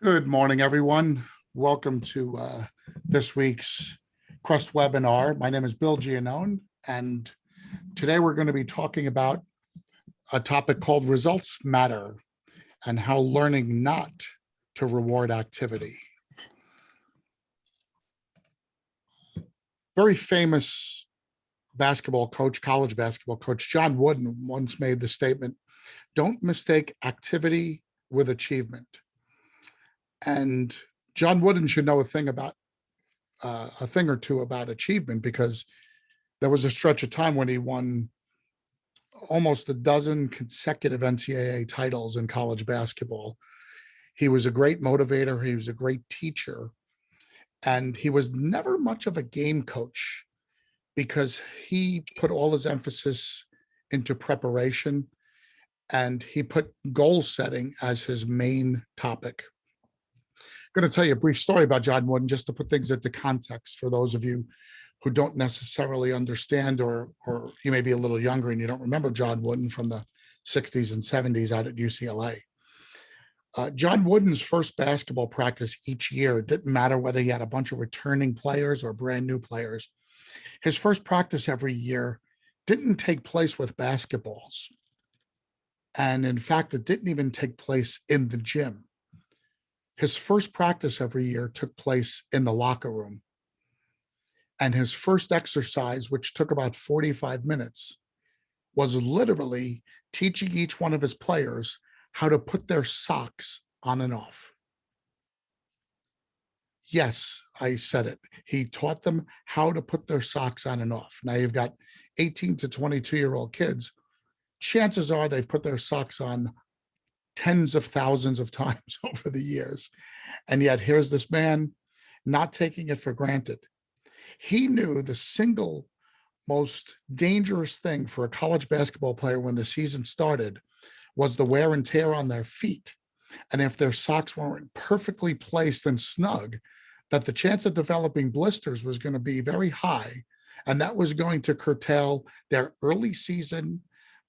Good morning, everyone. Welcome to this week's Crust webinar. My name is Bill Giannone, and today we're going to be talking about a topic called results matter and how learning not to reward activity. Very famous basketball coach, college basketball coach, John Wooden once made the statement, "Don't mistake activity with achievement." And John Wooden should know a thing or two about achievement, because there was a stretch of time when he won almost a dozen consecutive NCAA titles in college basketball. He was a great motivator. He was a great teacher. And he was never much of a game coach because he put all his emphasis into preparation, and he put goal setting as his main topic. I'm going to tell you a brief story about John Wooden just to put things into context for those of you who don't necessarily understand, or you may be a little younger and you don't remember John Wooden from the 60s and 70s out at UCLA. John Wooden's first basketball practice each year, it didn't matter whether he had a bunch of returning players or brand new players. His first practice every year didn't take place with basketballs. And in fact, it didn't even take place in the gym. His first practice every year took place in the locker room. And his first exercise, which took about 45 minutes, was literally teaching each one of his players how to put their socks on and off. Yes, I said it. He taught them how to put their socks on and off. Now you've got 18 to 22-year-old kids. Chances are they've put their socks on tens of thousands of times over the years. And yet here's this man not taking it for granted. He knew the single most dangerous thing for a college basketball player when the season started was the wear and tear on their feet. And if their socks weren't perfectly placed and snug, that the chance of developing blisters was going to be very high. And that was going to curtail their early season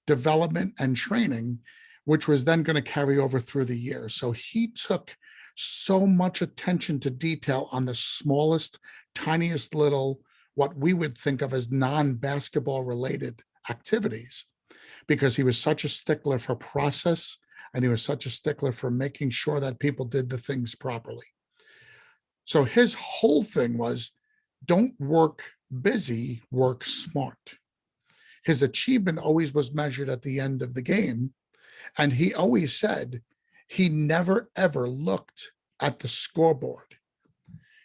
development and training, which was then going to carry over through the year. So he took so much attention to detail on the smallest, tiniest little, what we would think of as non-basketball related activities, because he was such a stickler for process, and he was such a stickler for making sure that people did the things properly. So his whole thing was, don't work busy, work smart. His achievement always was measured at the end of the game. And he always said he never, ever looked at the scoreboard.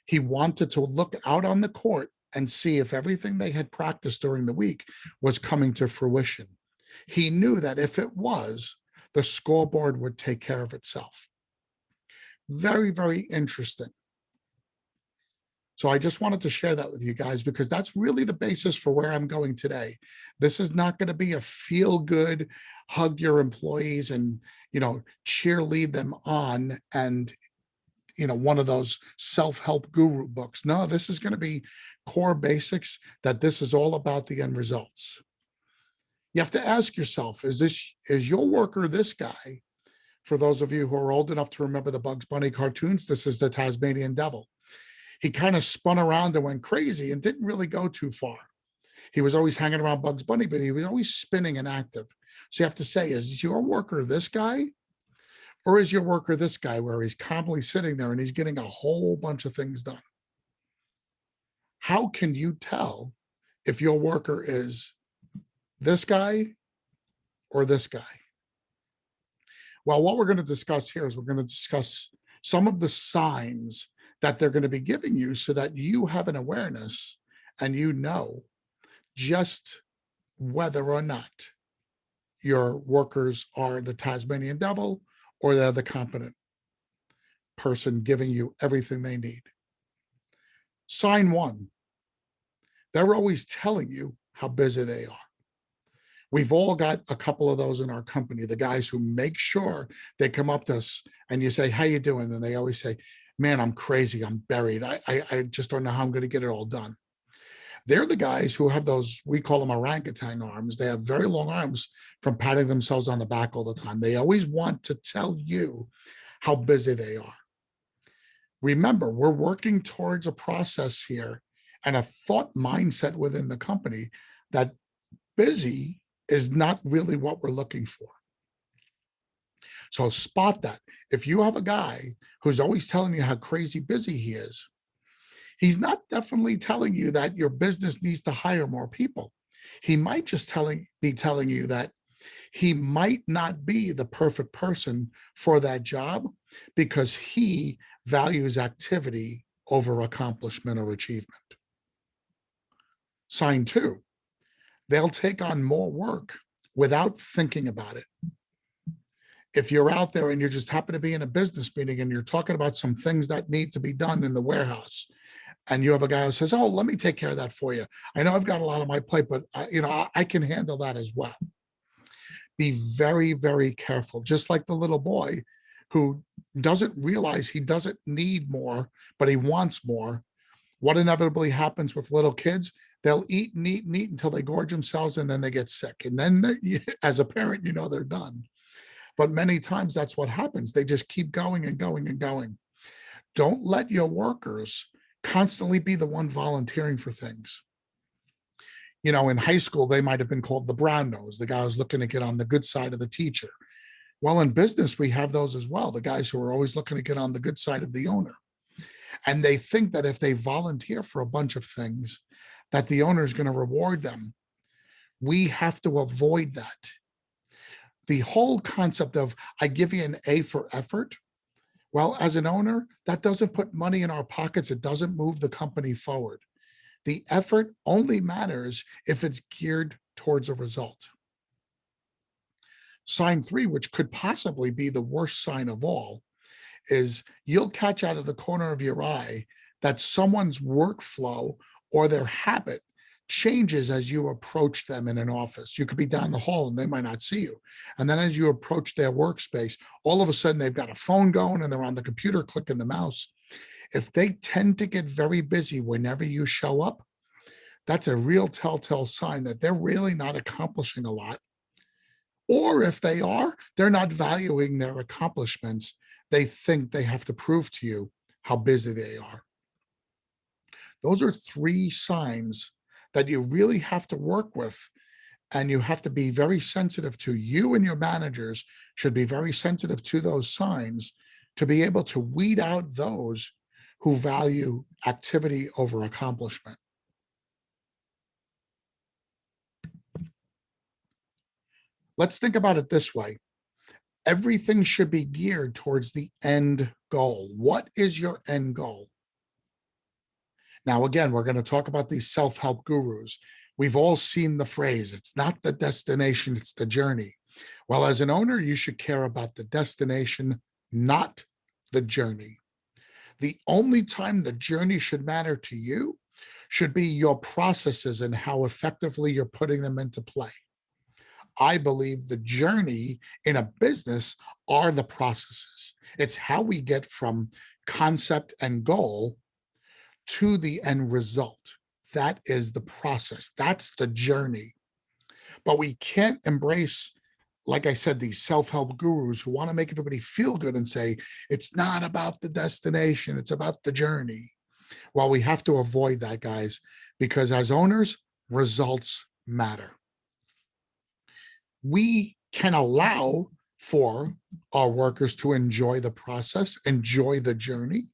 He wanted to look out on the court and see if everything they had practiced during the week was coming to fruition. He knew that if it was, the scoreboard would take care of itself. Very, very interesting. So I just wanted to share that with you guys, because that's really the basis for where I'm going today. This is not going to be a feel good, hug your employees and, cheerlead them on and, one of those self-help guru books. No, this is going to be core basics, that this is all about the end results. You have to ask yourself, is your worker this guy? For those of you who are old enough to remember the Bugs Bunny cartoons, this is the Tasmanian Devil. He kind of spun around and went crazy and didn't really go too far. He was always hanging around Bugs Bunny, but he was always spinning and active. So you have to say, is your worker this guy? Or is your worker this guy, where he's calmly sitting there and he's getting a whole bunch of things done? How can you tell if your worker is this guy or this guy? Well, what we're going to discuss here is we're going to discuss some of the signs that they're going to be giving you, so that you have an awareness and you know just whether or not your workers are the Tasmanian Devil or they're the competent person giving you everything they need. Sign one, they're always telling you how busy they are. We've all got a couple of those in our company, the guys who make sure they come up to us and you say, how you doing? And they always say, man, I'm crazy. I'm buried. I just don't know how I'm going to get it all done. They're the guys who have those, we call them orangutan arms. They have very long arms from patting themselves on the back all the time. They always want to tell you how busy they are. Remember, we're working towards a process here and a thought mindset within the company that busy is not really what we're looking for. So spot that. If you have a guy who's always telling you how crazy busy he is, he's not definitely telling you that your business needs to hire more people. He might just be telling you that he might not be the perfect person for that job because he values activity over accomplishment or achievement. Sign two, they'll take on more work without thinking about it. If you're out there and you just happen to be in a business meeting and you're talking about some things that need to be done in the warehouse, and you have a guy who says, "Oh, let me take care of that for you. I know I've got a lot on my plate, but I can handle that as well." Be very, very careful. Just like the little boy who doesn't realize he doesn't need more, but he wants more. What inevitably happens with little kids? They'll eat and eat and eat until they gorge themselves and then they get sick. And then, as a parent, they're done. But many times that's what happens. They just keep going and going and going. Don't let your workers constantly be the one volunteering for things. In high school, they might have been called the brown nose, the guy who's looking to get on the good side of the teacher. Well, in business, we have those as well, the guys who are always looking to get on the good side of the owner. And they think that if they volunteer for a bunch of things, that the owner is going to reward them. We have to avoid that. The whole concept of I give you an A for effort. Well, as an owner, that doesn't put money in our pockets. It doesn't move the company forward. The effort only matters if it's geared towards a result. Sign three, which could possibly be the worst sign of all, is you'll catch out of the corner of your eye that someone's workflow or their habit changes as you approach them in an office. You could be down the hall and they might not see you. And then as you approach their workspace, all of a sudden they've got a phone going and they're on the computer clicking the mouse. If they tend to get very busy whenever you show up, that's a real telltale sign that they're really not accomplishing a lot. Or if they are, they're not valuing their accomplishments. They think they have to prove to you how busy they are. Those are three signs that you really have to work with, and you have to be very sensitive to. You and your managers should be very sensitive to those signs to be able to weed out those who value activity over accomplishment. Let's think about it this way. Everything should be geared towards the end goal. What is your end goal? Now, again, we're going to talk about these self-help gurus. We've all seen the phrase, it's not the destination, it's the journey. Well, as an owner, you should care about the destination, not the journey. The only time the journey should matter to you should be your processes and how effectively you're putting them into play. I believe the journey in a business are the processes. It's how we get from concept and goal to the end result. That is the process. That's the journey. But we can't embrace, like I said, these self-help gurus who want to make everybody feel good and say, it's not about the destination, it's about the journey. Well, we have to avoid that, guys, because as owners, results matter. We can allow for our workers to enjoy the process, enjoy the journey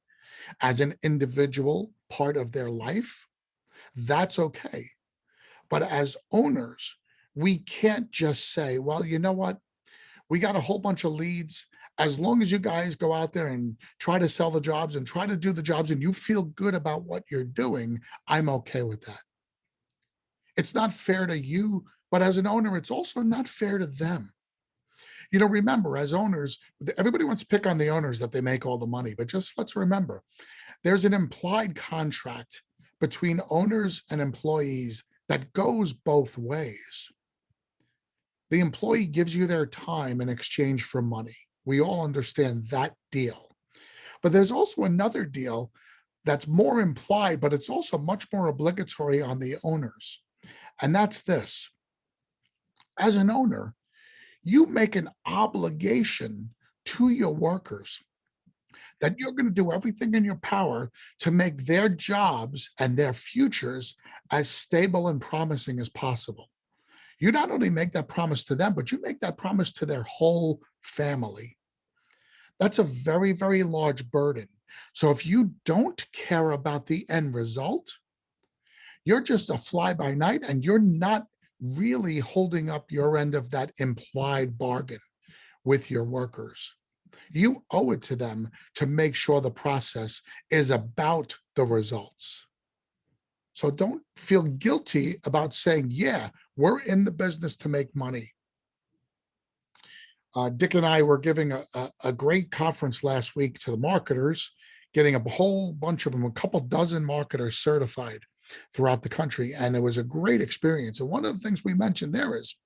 as an individual part of their life. That's okay. But as owners, we can't just say, well, you know what? We got a whole bunch of leads. As long as you guys go out there and try to sell the jobs and try to do the jobs and you feel good about what you're doing, I'm okay with that. It's not fair to you, but as an owner, it's also not fair to them. Remember, as owners, everybody wants to pick on the owners that they make all the money, but just let's remember, there's an implied contract between owners and employees that goes both ways. The employee gives you their time in exchange for money. We all understand that deal. But there's also another deal that's more implied, but it's also much more obligatory on the owners. And that's this. As an owner, you make an obligation to your workers that you're going to do everything in your power to make their jobs and their futures as stable and promising as possible. You not only make that promise to them, but you make that promise to their whole family. That's a very, very large burden. So if you don't care about the end result, you're just a fly by night and you're not really holding up your end of that implied bargain with your workers. You owe it to them to make sure the process is about the results. So don't feel guilty about saying, yeah, we're in the business to make money. Dick and I were giving a great conference last week to the marketers, getting a whole bunch of them, a couple dozen marketers certified throughout the country. And it was a great experience. And one of the things we mentioned there is,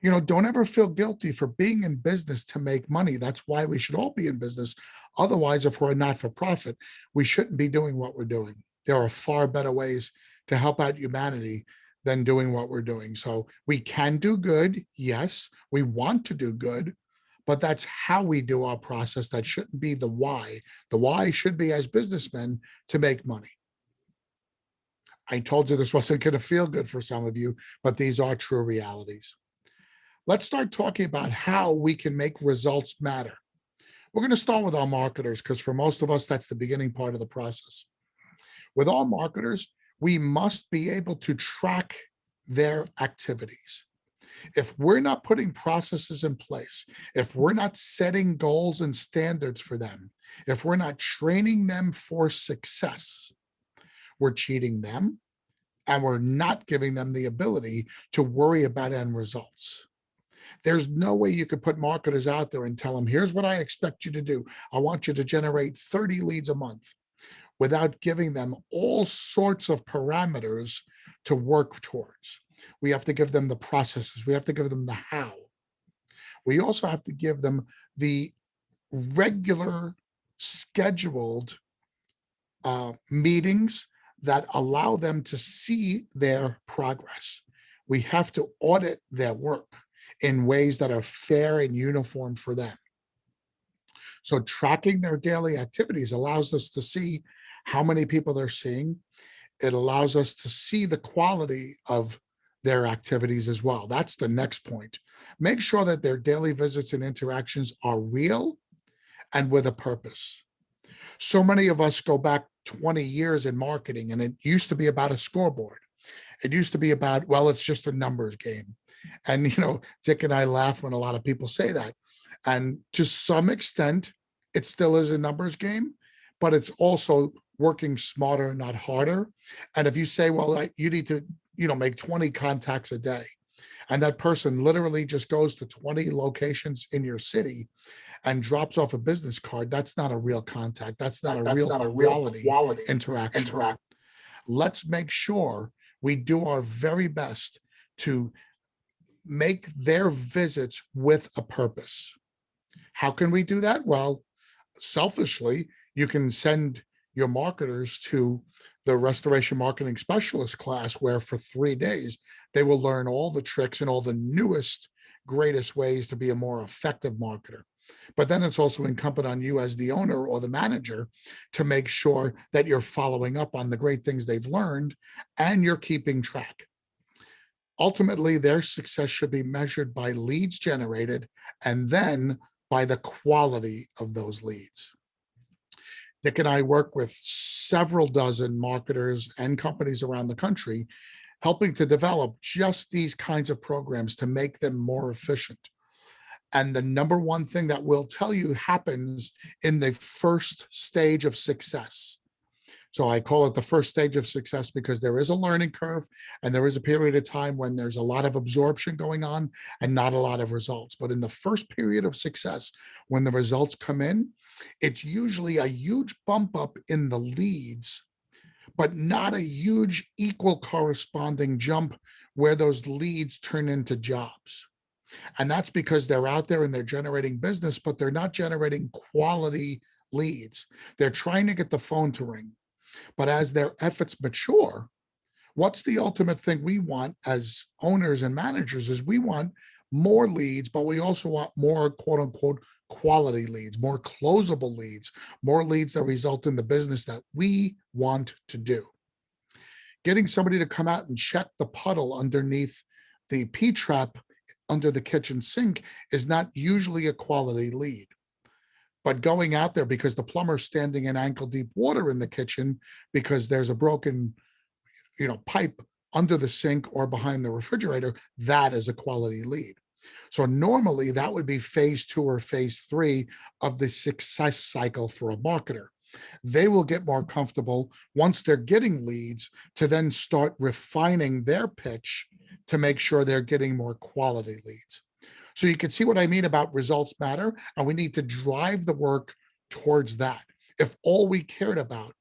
don't ever feel guilty for being in business to make money. That's why we should all be in business. Otherwise, if we're a not for profit, we shouldn't be doing what we're doing. There are far better ways to help out humanity than doing what we're doing. So we can do good. Yes, we want to do good, but that's how we do our process. That shouldn't be the why. The why should be, as businessmen, to make money. I told you this wasn't going to feel good for some of you, but these are true realities. Let's start talking about how we can make results matter. We're going to start with our marketers because for most of us, that's the beginning part of the process. With all marketers, we must be able to track their activities. If we're not putting processes in place, if we're not setting goals and standards for them, if we're not training them for success, we're cheating them and we're not giving them the ability to worry about end results. There's no way you could put marketers out there and tell them, here's what I expect you to do. I want you to generate 30 leads a month without giving them all sorts of parameters to work towards. We have to give them the processes. We have to give them the how. We also have to give them the regular scheduled meetings that allow them to see their progress. We have to audit their work in ways that are fair and uniform for them. So tracking their daily activities allows us to see how many people they're seeing. It allows us to see the quality of their activities as well. That's the next point. Make sure that their daily visits and interactions are real and with a purpose. So many of us go back 20 years in marketing, and it used to be about a scoreboard. It used to be about, well, it's just a numbers game. And, Dick and I laugh when a lot of people say that. And to some extent, it still is a numbers game, but it's also working smarter, not harder. And if you say, well, you need to, make 20 contacts a day, and that person literally just goes to 20 locations in your city and drops off a business card, that's not a real contact. That's not a real quality interaction. Let's make sure we do our very best to make their visits with a purpose. How can we do that? Well, selfishly, you can send your marketers to the restoration marketing specialist class, where for 3 days, they will learn all the tricks and all the newest, greatest ways to be a more effective marketer. But then it's also incumbent on you as the owner or the manager to make sure that you're following up on the great things they've learned and you're keeping track. Ultimately, their success should be measured by leads generated and then by the quality of those leads. Dick and I work with several dozen marketers and companies around the country, helping to develop just these kinds of programs to make them more efficient. And the number one thing that we'll tell you happens in the first stage of success. So I call it the first stage of success because there is a learning curve and there is a period of time when there's a lot of absorption going on and not a lot of results. But in the first period of success, when the results come in, it's usually a huge bump up in the leads, but not a huge equal corresponding jump where those leads turn into jobs. And that's because they're out there and they're generating business, but they're not generating quality leads. They're trying to get the phone to ring. But as their efforts mature, what's the ultimate thing we want as owners and managers is we want more leads, but we also want more quote unquote quality leads, more closable leads, more leads that result in the business that we want to do. Getting somebody to come out and check the puddle underneath the P trap under the kitchen sink is not usually a quality lead. But going out there because the plumber's standing in ankle deep water in the kitchen because there's a broken, pipe under the sink or behind the refrigerator, that is a quality lead. So normally that would be phase 2 or phase 3 of the success cycle for a marketer. They will get more comfortable once they're getting leads to then start refining their pitch to make sure they're getting more quality leads. So you can see what I mean about results matter, and we need to drive the work towards that. If all we cared about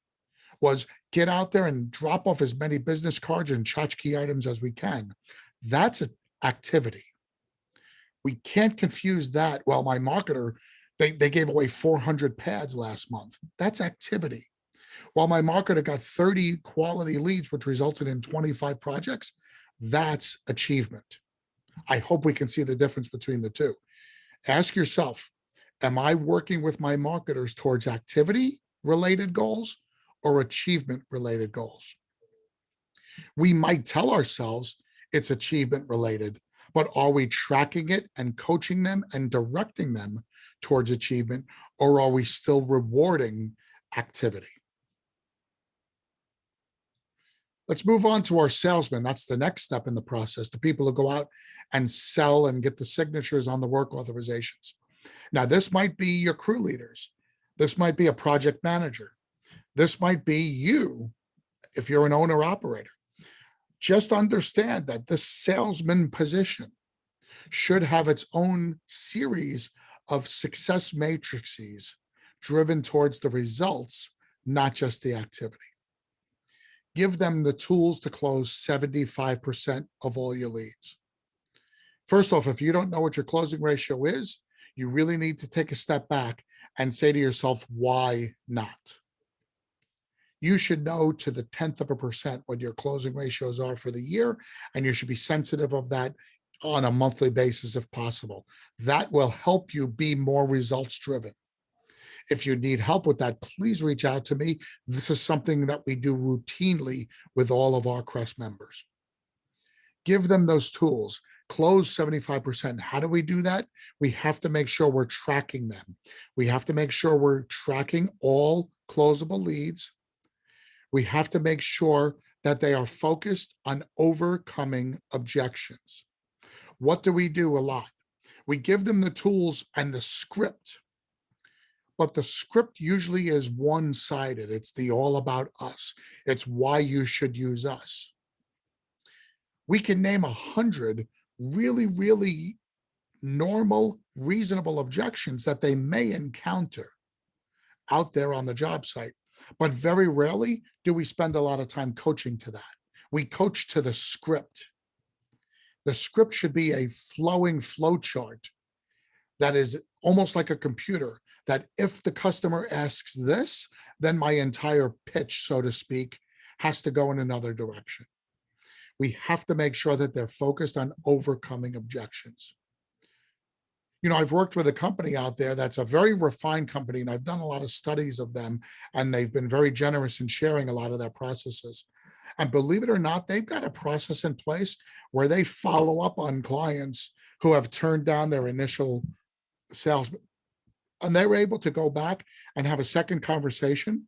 was get out there and drop off as many business cards and tchotchke items as we can, that's an activity. We can't confuse that. Well, my marketer, they gave away 400 pads last month. That's activity. While my marketer got 30 quality leads, which resulted in 25 projects, that's achievement. I hope we can see the difference between the two. Ask yourself, am I working with my marketers towards activity related goals or achievement related goals? We might tell ourselves it's achievement related, but are we tracking it and coaching them and directing them towards achievement, or are we still rewarding activity? Let's move on to our salesmen. That's the next step in the process, the people who go out and sell and get the signatures on the work authorizations. Now, this might be your crew leaders. This might be a project manager. This might be you if you're an owner operator. Just understand that this salesman position should have its own series of success matrices driven towards the results, not just the activity. Give them the tools to close 75% of all your leads. First off, if you don't know what your closing ratio is, you really need to take a step back and say to yourself, why not? You should know to the 10th of a percent what your closing ratios are for the year, and you should be sensitive of that on a monthly basis if possible. That will help you be more results driven. If you need help with that, please reach out to me. This is something that we do routinely with all of our Crest members. Give them those tools. Close 75%. How do we do that? We have to make sure we're tracking them. We have to make sure we're tracking all closable leads. We have to make sure that they are focused on overcoming objections. What do we do a lot? We give them the tools and the script, but the script usually is one-sided. It's the all about us. It's why you should use us. We can name 100 really, really normal, reasonable objections that they may encounter out there on the job site. But very rarely do we spend a lot of time coaching to that. We coach to the script. The script should be a flowing flow chart that is almost like a computer, that if the customer asks this, then my entire pitch, so to speak, has to go in another direction. We have to make sure that they're focused on overcoming objections. I've worked with a company out there that's a very refined company, and I've done a lot of studies of them, and they've been very generous in sharing a lot of their processes. And believe it or not, they've got a process in place where they follow up on clients who have turned down their initial sales, and they were able to go back and have a second conversation,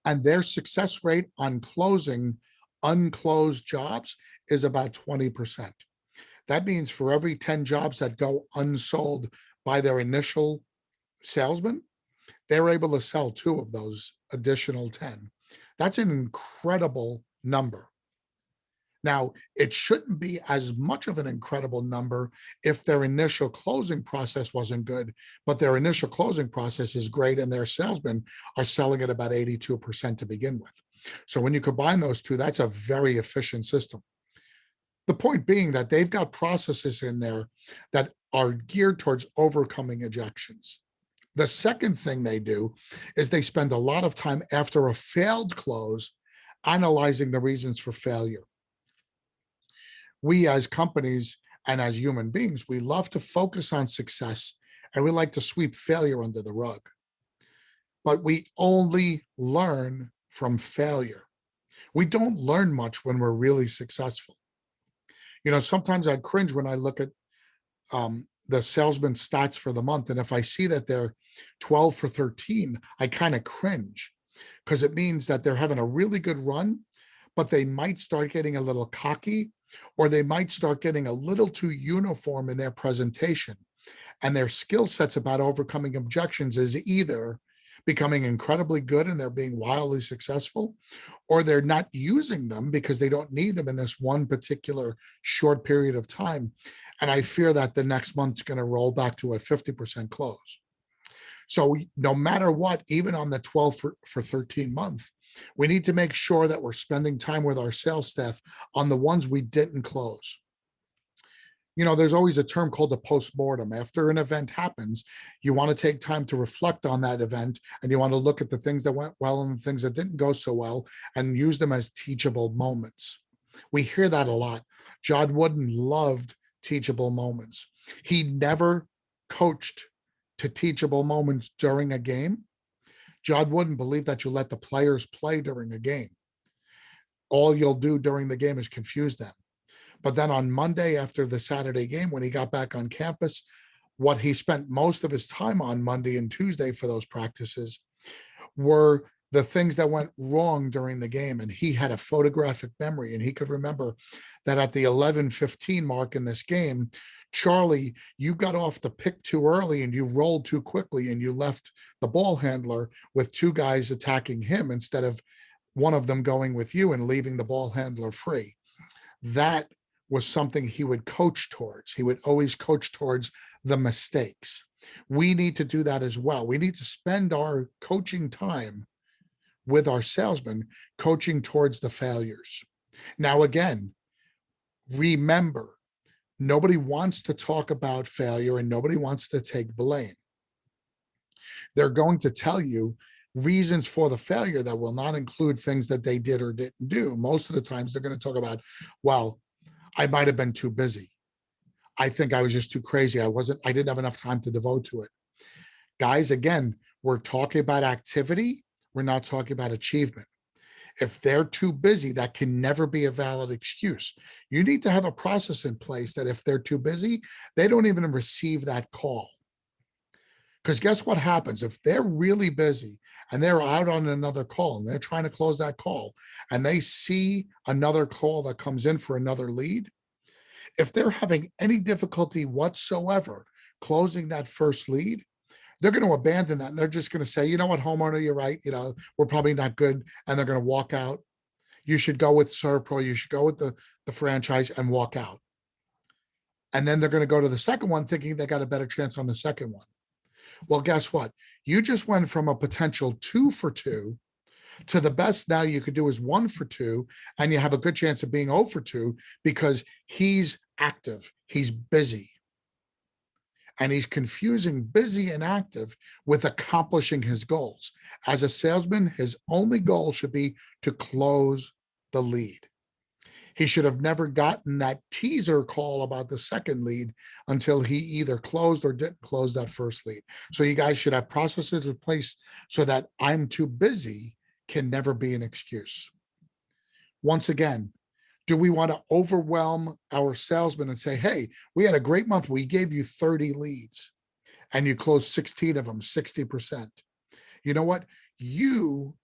and their success rate on closing unclosed jobs is about 20%. That means for every 10 jobs that go unsold by their initial salesman, they're able to sell 2 of those additional 10. That's an incredible number. Now, it shouldn't be as much of an incredible number if their initial closing process wasn't good, but their initial closing process is great and their salesmen are selling at about 82% to begin with. So when you combine those two, that's a very efficient system. The point being that they've got processes in there that are geared towards overcoming objections. The second thing they do is they spend a lot of time after a failed close analyzing the reasons for failure. We as companies And as human beings, we love to focus on success and we like to sweep failure under the rug. But we only learn from failure. We don't learn much when we're really successful. Sometimes I cringe when I look at the salesman stats for the month. And if I see that they're 12 for 13, I kind of cringe because it means that they're having a really good run, but they might start getting a little cocky or they might start getting a little too uniform in their presentation. And their skill sets about overcoming objections is either becoming incredibly good and they're being wildly successful, or they're not using them because they don't need them in this one particular short period of time. And I fear that the next month's going to roll back to a 50% close. So no matter what, even on the 12 for 13 month, we need to make sure that we're spending time with our sales staff on the ones we didn't close. There's always a term called a postmortem. After an event happens, you want to take time to reflect on that event and you want to look at the things that went well and the things that didn't go so well and use them as teachable moments. We hear that a lot. John Wooden loved teachable moments. He never coached to teachable moments during a game. John Wooden believed that you let the players play during a game. All you'll do during the game is confuse them. But then on Monday after the Saturday game, when he got back on campus, what he spent most of his time on Monday and Tuesday for those practices were the things that went wrong during the game. And he had a photographic memory and he could remember that at the 11:15 mark in this game, Charlie, you got off the pick too early and you rolled too quickly and you left the ball handler with two guys attacking him instead of one of them going with you and leaving the ball handler free. That was something he would coach towards. He would always coach towards the mistakes. We need to do that as well. We need to spend our coaching time with our salesmen coaching towards the failures. Now, again, remember, nobody wants to talk about failure and nobody wants to take blame. They're going to tell you reasons for the failure that will not include things that they did or didn't do. Most of the times they're going to talk about, well, I might have been too busy. I think I was just too crazy. I didn't have enough time to devote to it. Guys, again, we're talking about activity. We're not talking about achievement. If they're too busy, that can never be a valid excuse. You need to have a process in place that if they're too busy, they don't even receive that call. Because guess what happens? If they're really busy and they're out on another call and they're trying to close that call and they see another call that comes in for another lead, if they're having any difficulty whatsoever closing that first lead, they're going to abandon that. And they're just going to say, you know what, homeowner, you're right. We're probably not good. And they're going to walk out. You should go with ServPro. You should go with the franchise and walk out. And then they're going to go to the second one thinking they got a better chance on the second one. Well, guess what? You just went from a potential 2 for 2 to the best now you could do is 1 for 2, and you have a good chance of being 0 for 2 because he's active, he's busy. And he's confusing busy and active with accomplishing his goals. As a salesman, his only goal should be to close the lead. He should have never gotten that teaser call about the second lead until he either closed or didn't close that first lead. So you guys should have processes in place so that I'm too busy can never be an excuse. Once again, do we want to overwhelm our salesmen and say, hey, we had a great month. We gave you 30 leads and you closed 16 of them, 60%. You know what? You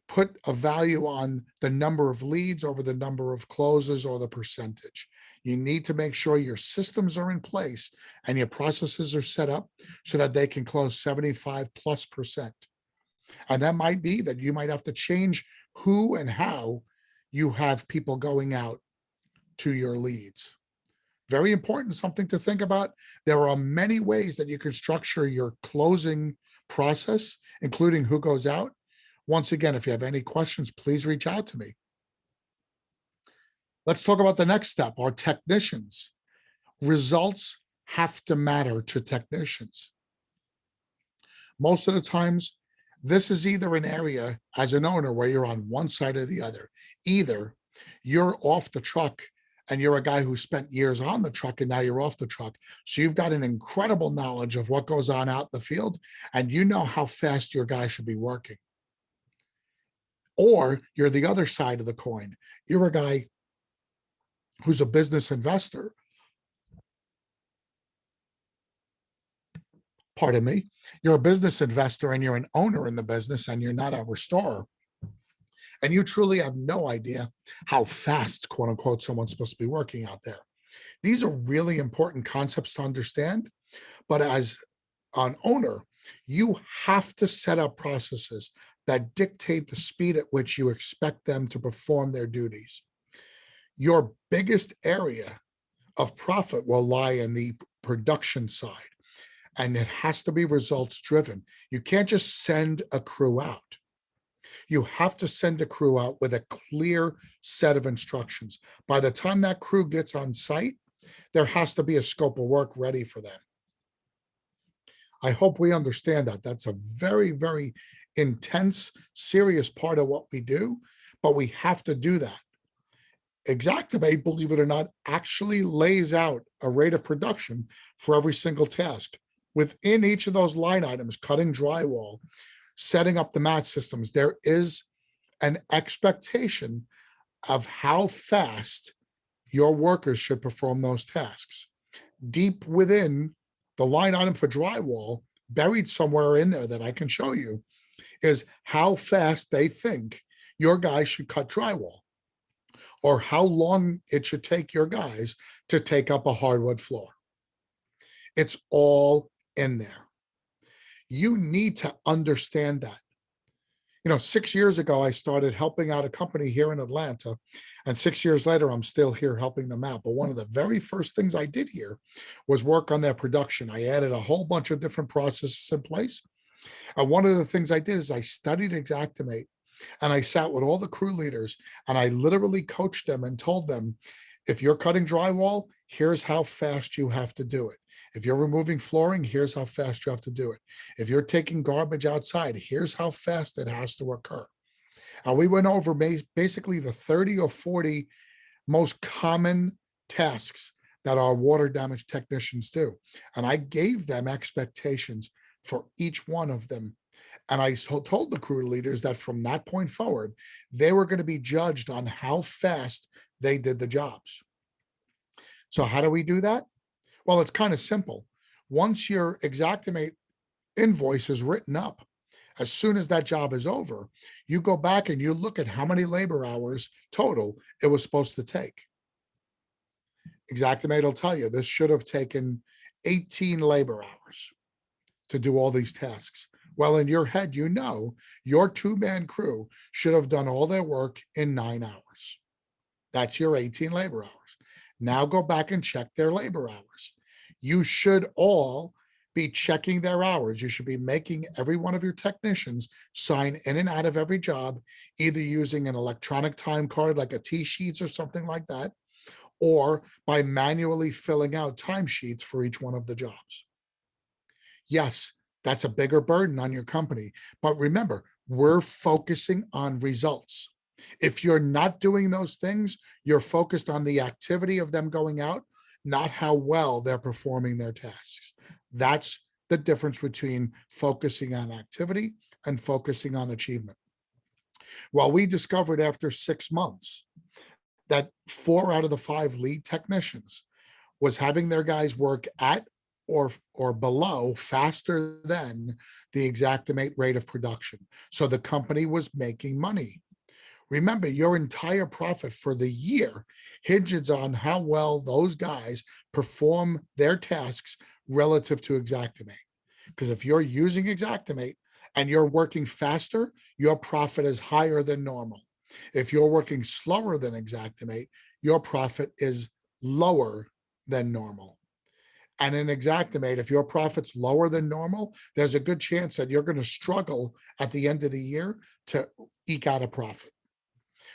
put a value on the number of leads over the number of closes or the percentage. You need to make sure your systems are in place and your processes are set up so that they can close 75+%. And that might be that you might have to change who and how you have people going out to your leads. Very important, something to think about. There are many ways that you can structure your closing process, including who goes out. Once again, if you have any questions, please reach out to me. Let's talk about the next step, our technicians. Results have to matter to technicians. Most of the times, this is either an area as an owner where you're on one side or the other. Either you're off the truck and you're a guy who spent years on the truck and now you're off the truck. So you've got an incredible knowledge of what goes on out in the field, and you know how fast your guy should be working. Or you're the other side of the coin. You're a guy who's a business investor. Pardon me. You're a business investor and you're an owner in the business and you're not a restorer. And you truly have no idea how fast, quote unquote, someone's supposed to be working out there. These are really important concepts to understand. But as an owner, you have to set up processes that dictate the speed at which you expect them to perform their duties. Your biggest area of profit will lie in the production side, and it has to be results driven. You can't just send a crew out. You have to send a crew out with a clear set of instructions. By the time that crew gets on site, there has to be a scope of work ready for them. I hope we understand that. That's a very, very intense, serious part of what we do, but we have to do that. Xactimate, believe it or not, actually lays out a rate of production for every single task. Within each of those line items, cutting drywall, setting up the mat systems, there is an expectation of how fast your workers should perform those tasks. Deep within the line item for drywall, buried somewhere in there that I can show you, is how fast they think your guys should cut drywall, or how long it should take your guys to take up a hardwood floor. It's all in there. You need to understand that. 6 years ago, I started helping out a company here in Atlanta, and 6 years later, I'm still here helping them out. But one of the very first things I did here was work on their production. I added a whole bunch of different processes in place. And one of the things I did is I studied Xactimate, and I sat with all the crew leaders, and I literally coached them and told them, if you're cutting drywall, here's how fast you have to do it. If you're removing flooring, here's how fast you have to do it. If you're taking garbage outside, here's how fast it has to occur. And we went over basically the 30 or 40 most common tasks that our water damage technicians do. And I gave them expectations for each one of them. And I told the crew leaders that from that point forward, they were going to be judged on how fast they did the jobs. So how do we do that? Well, it's kind of simple. Once your Xactimate invoice is written up, as soon as that job is over, you go back and you look at how many labor hours total it was supposed to take. Xactimate will tell you this should have taken 18 labor hours to do all these tasks. Well, in your head, your two-man crew should have done all their work in 9 hours. That's your 18 labor hours. Now go back and check their labor hours. You should all be checking their hours. You should be making every one of your technicians sign in and out of every job, either using an electronic time card like a T-Sheets or something like that, or by manually filling out timesheets for each one of the jobs. Yes, that's a bigger burden on your company. But remember, we're focusing on results. If you're not doing those things, you're focused on the activity of them going out, not how well they're performing their tasks. That's the difference between focusing on activity and focusing on achievement. Well, we discovered after 6 months that 4 out of the 5 lead technicians was having their guys work at or below faster than the Xactimate rate of production. So the company was making money. Remember, your entire profit for the year hinges on how well those guys perform their tasks relative to Xactimate. Because if you're using Xactimate and you're working faster, your profit is higher than normal. If you're working slower than Xactimate, your profit is lower than normal. And in Xactimate, if your profit's lower than normal, there's a good chance that you're going to struggle at the end of the year to eke out a profit.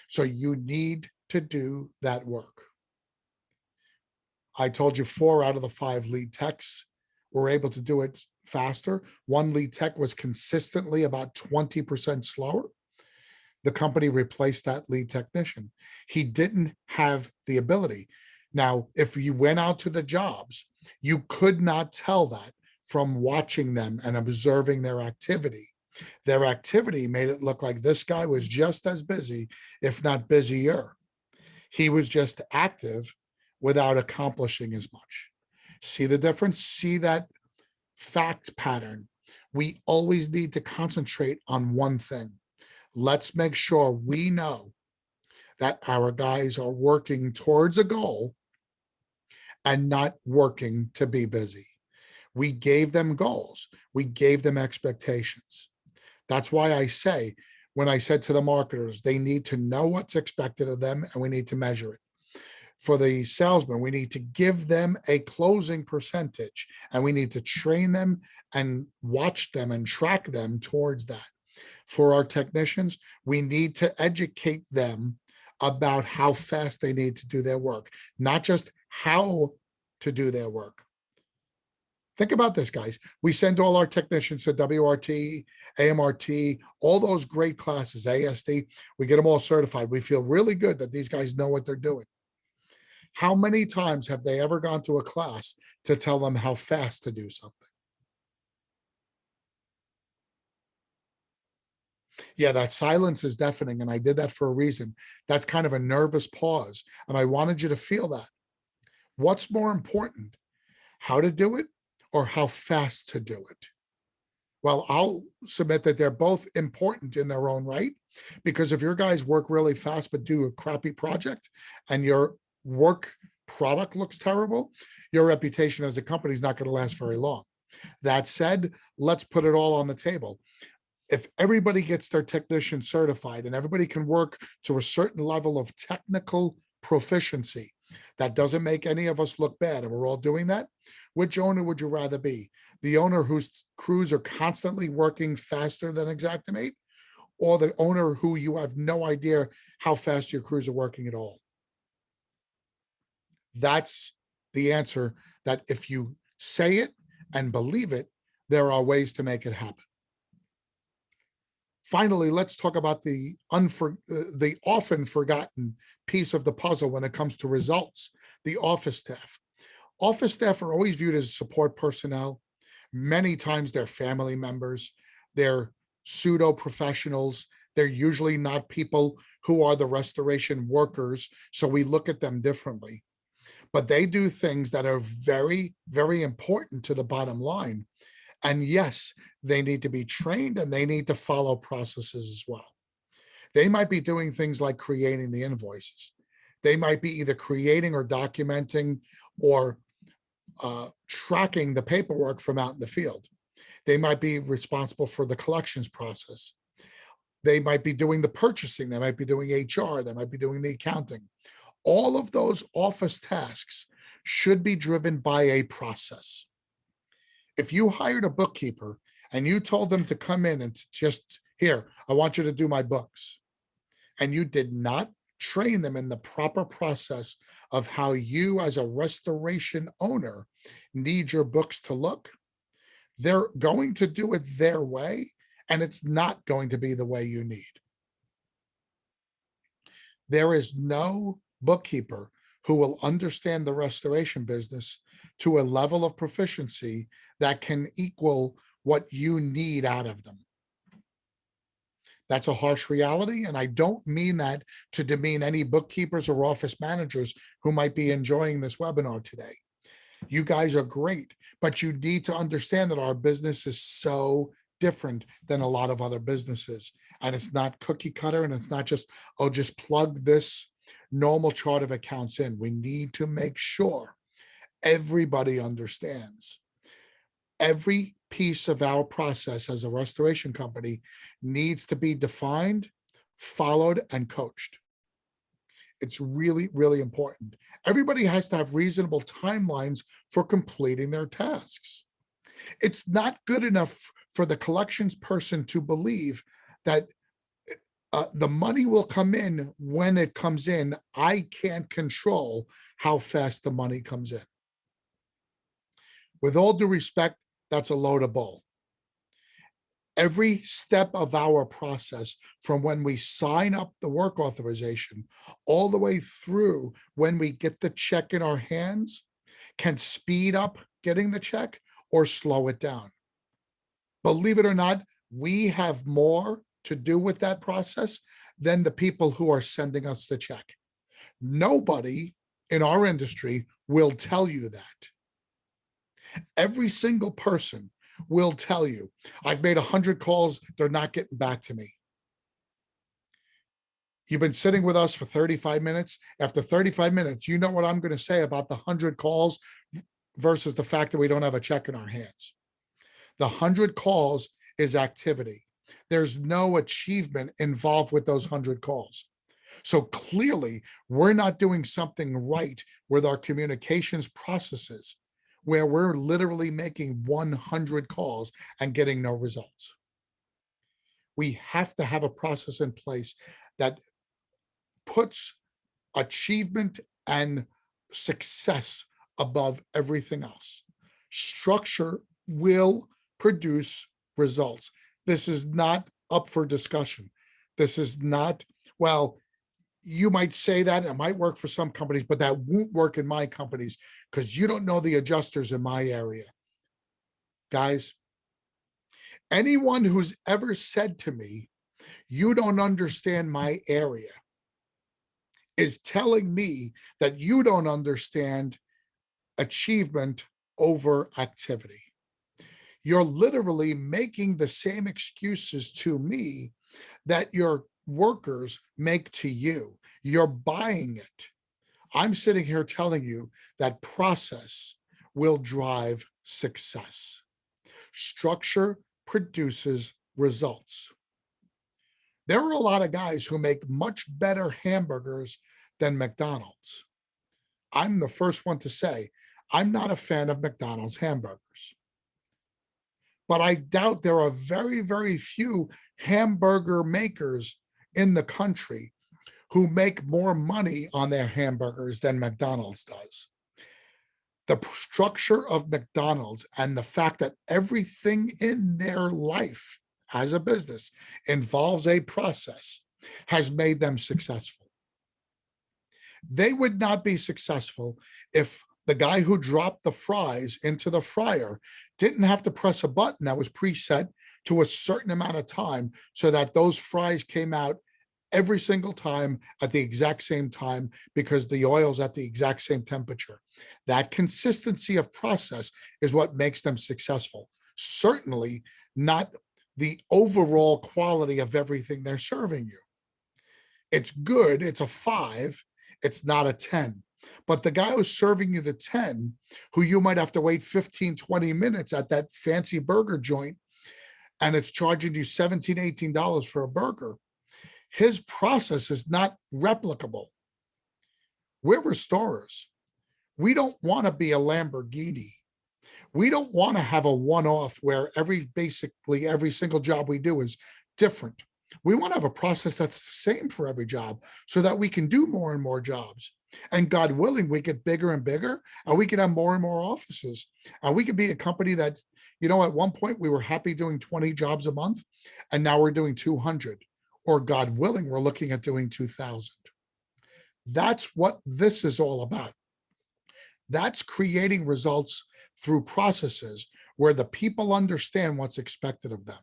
So you need to do that work. I told you 4 out of the 5 lead techs were able to do it faster. One lead tech was consistently about 20% slower. The company replaced that lead technician. He didn't have the ability. Now, if you went out to the jobs, you could not tell that from watching them and observing their activity. Their activity made it look like this guy was just as busy, if not busier. He was just active without accomplishing as much. See the difference? See that fact pattern? We always need to concentrate on one thing. Let's make sure we know that our guys are working towards a goal and not working to be busy. We gave them goals. We gave them expectations. That's why I say, when I said to the marketers, they need to know what's expected of them and we need to measure it. For the salesman, we need to give them a closing percentage and we need to train them and watch them and track them towards that. For our technicians, we need to educate them about how fast they need to do their work, not just how to do their work. Think about this, guys. We send all our technicians to WRT, AMRT, all those great classes, ASD. We get them all certified. We feel really good that these guys know what they're doing. How many times have they ever gone to a class to tell them how fast to do something? Yeah, that silence is deafening, and I did that for a reason. That's kind of a nervous pause, and I wanted you to feel that. What's more important, how to do it or how fast to do it? Well, I'll submit that they're both important in their own right, because if your guys work really fast but do a crappy project and your work product looks terrible, your reputation as a company is not going to last very long. That said, let's put it all on the table. If everybody gets their technician certified and everybody can work to a certain level of technical proficiency, that doesn't make any of us look bad, and we're all doing that. Which owner would you rather be? The owner whose crews are constantly working faster than Xactimate, or the owner who you have no idea how fast your crews are working at all? That's the answer, that if you say it and believe it, there are ways to make it happen. Finally, let's talk about the often forgotten piece of the puzzle when it comes to results, the office staff. Office staff are always viewed as support personnel. Many times they're family members, they're pseudo professionals. They're usually not people who are the restoration workers, so we look at them differently. But they do things that are very, very important to the bottom line. And yes, they need to be trained and they need to follow processes as well. They might be doing things like creating the invoices. They might be either creating or documenting or tracking the paperwork from out in the field. They might be responsible for the collections process. They might be doing the purchasing. They might be doing HR. They might be doing the accounting. All of those office tasks should be driven by a process. If you hired a bookkeeper and you told them to come in and just, here, I want you to do my books, and you did not train them in the proper process of how you as a restoration owner need your books to look, they're going to do it their way, and it's not going to be the way you need. There is no bookkeeper who will understand the restoration business to a level of proficiency that can equal what you need out of them. That's a harsh reality, and I don't mean that to demean any bookkeepers or office managers who might be enjoying this webinar today. You guys are great, but you need to understand that our business is so different than a lot of other businesses. And it's not cookie cutter, and it's not just, oh, just plug this normal chart of accounts in. We need to make sure everybody understands. Every piece of our process as a restoration company needs to be defined, followed, and coached. It's really, really important. Everybody has to have reasonable timelines for completing their tasks. It's not good enough for the collections person to believe that the money will come in when it comes in. I can't control how fast the money comes in. With all due respect, that's a load of bull. Every step of our process, from when we sign up the work authorization all the way through when we get the check in our hands, can speed up getting the check or slow it down. Believe it or not, we have more to do with that process than the people who are sending us the check. Nobody in our industry will tell you that. Every single person will tell you, I've made 100 calls, they're not getting back to me. You've been sitting with us for 35 minutes. After 35 minutes, you know what I'm going to say about the 100 calls versus the fact that we don't have a check in our hands. The 100 calls is activity. There's no achievement involved with those 100 calls. So clearly, we're not doing something right with our communications processes, where we're literally making 100 calls and getting no results. We have to have a process in place that puts achievement and success above everything else. Structure will produce results. This is not up for discussion. This is not, well, you might say that it might work for some companies, but that won't work in my companies because you don't know the adjusters in my area. Guys, anyone who's ever said to me, you don't understand my area, is telling me that you don't understand achievement over activity. You're literally making the same excuses to me that your workers make to you. You're buying it. I'm sitting here telling you that process will drive success. Structure produces results. There are a lot of guys who make much better hamburgers than McDonald's. I'm the first one to say, I'm not a fan of McDonald's hamburgers. But I doubt there are very, very few hamburger makers in the country who make more money on their hamburgers than McDonald's does. The structure of McDonald's and the fact that everything in their life as a business involves a process has made them successful. They would not be successful if the guy who dropped the fries into the fryer didn't have to press a button that was preset to a certain amount of time so that those fries came out every single time at the exact same time because the oil's at the exact same temperature. That consistency of process is what makes them successful. Certainly not the overall quality of everything they're serving you. It's good, it's a 5, it's not a 10. But the guy who's serving you the 10, who you might have to wait 15, 20 minutes at that fancy burger joint, and it's charging you $17, $18 for a burger, his process is not replicable. We're restorers. We don't want to be a Lamborghini. We don't want to have a one-off where basically every single job we do is different. We want to have a process that's the same for every job so that we can do more and more jobs. And God willing, we get bigger and bigger, and we can have more and more offices. And we could be a company that, at one point we were happy doing 20 jobs a month, and now we're doing 200. Or God willing, we're looking at doing 2,000. That's what this is all about. That's creating results through processes where the people understand what's expected of them.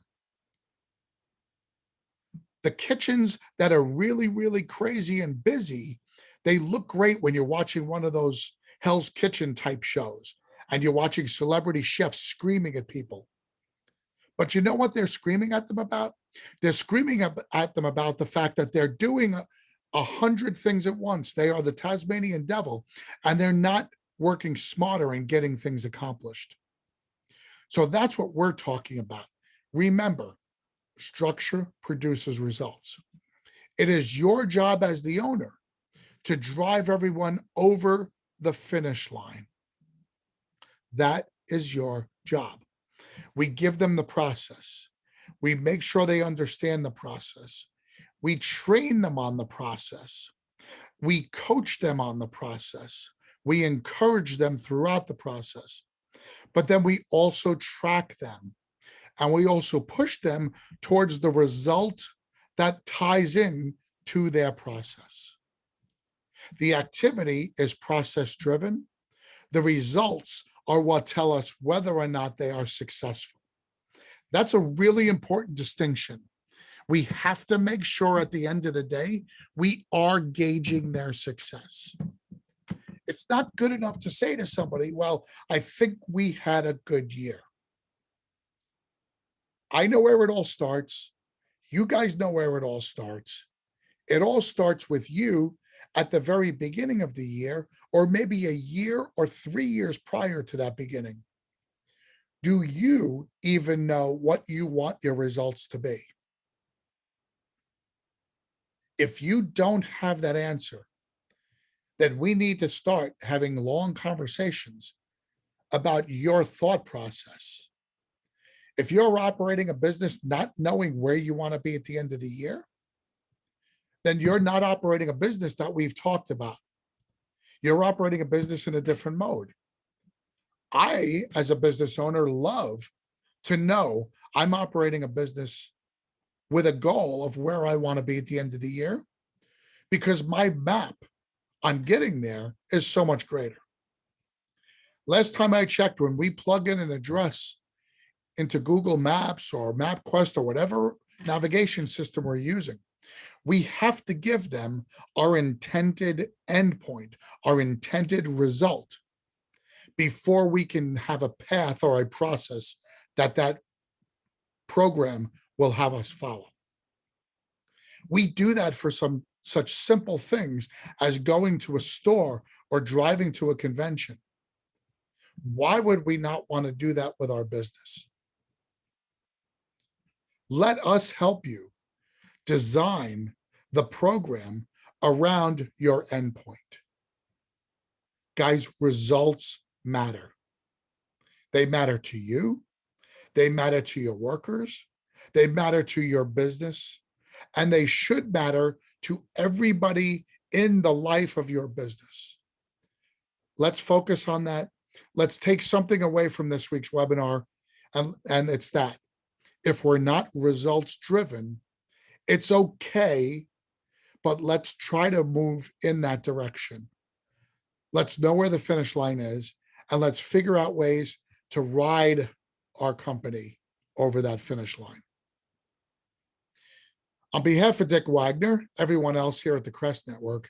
The kitchens that are really, really crazy and busy, they look great when you're watching one of those Hell's Kitchen type shows and you're watching celebrity chefs screaming at people. But you know what they're screaming at them about? They're screaming at them about the fact that they're doing 100 things at once. They are the Tasmanian devil, and they're not working smarter and getting things accomplished. So that's what we're talking about. Remember, structure produces results. It is your job as the owner to drive everyone over the finish line. That is your job. We give them the process. We make sure they understand the process. We train them on the process. We coach them on the process. We encourage them throughout the process. But then we also track them And we also push them towards the result that ties in to their process. The activity is process driven. The results are what tell us whether or not they are successful. That's a really important distinction. We have to make sure at the end of the day, we are gauging their success. It's not good enough to say to somebody, well, I think we had a good year. I know where it all starts. You guys know where it all starts. It all starts with you at the very beginning of the year, or maybe a year or 3 years prior to that beginning. Do you even know what you want your results to be? If you don't have that answer, then we need to start having long conversations about your thought process. If you're operating a business not knowing where you want to be at the end of the year, then you're not operating a business that we've talked about. You're operating a business in a different mode. I, as a business owner, love to know I'm operating a business with a goal of where I want to be at the end of the year, because my map on getting there is so much greater. Last time I checked, when we plug in an address into Google Maps or MapQuest or whatever navigation system we're using, we have to give them our intended endpoint, our intended result, before we can have a path or a process that program will have us follow. We do that for some such simple things as going to a store or driving to a convention. Why would we not want to do that with our business? Let us help you design the program around your endpoint. Guys, results matter. They matter to you. They matter to your workers. They matter to your business. And they should matter to everybody in the life of your business. Let's focus on that. Let's take something away from this week's webinar, and it's that if we're not results driven, it's okay, but let's try to move in that direction. Let's know where the finish line is, and let's figure out ways to ride our company over that finish line. On behalf of Dick Wagner, everyone else here at the Crest Network,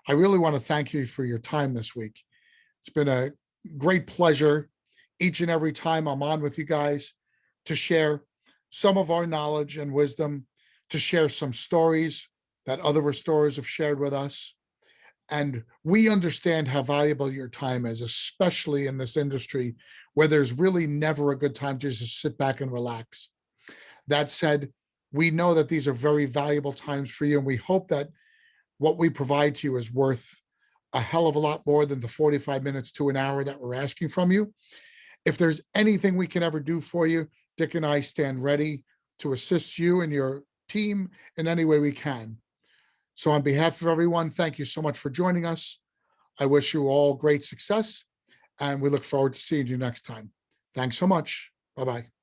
I really want to thank you for your time this week. It's been a great pleasure each and every time I'm on with you guys to share some of our knowledge and wisdom, to share some stories that other restorers have shared with us. And we understand how valuable your time is, especially in this industry where there's really never a good time to just sit back and relax. That said, we know that these are very valuable times for you, and we hope that what we provide to you is worth a hell of a lot more than the 45 minutes to an hour that we're asking from you. If there's anything we can ever do for you, Dick and I stand ready to assist you and your team in any way we can. So on behalf of everyone, thank you so much for joining us. I wish you all great success, and we look forward to seeing you next time. Thanks so much. Bye-bye.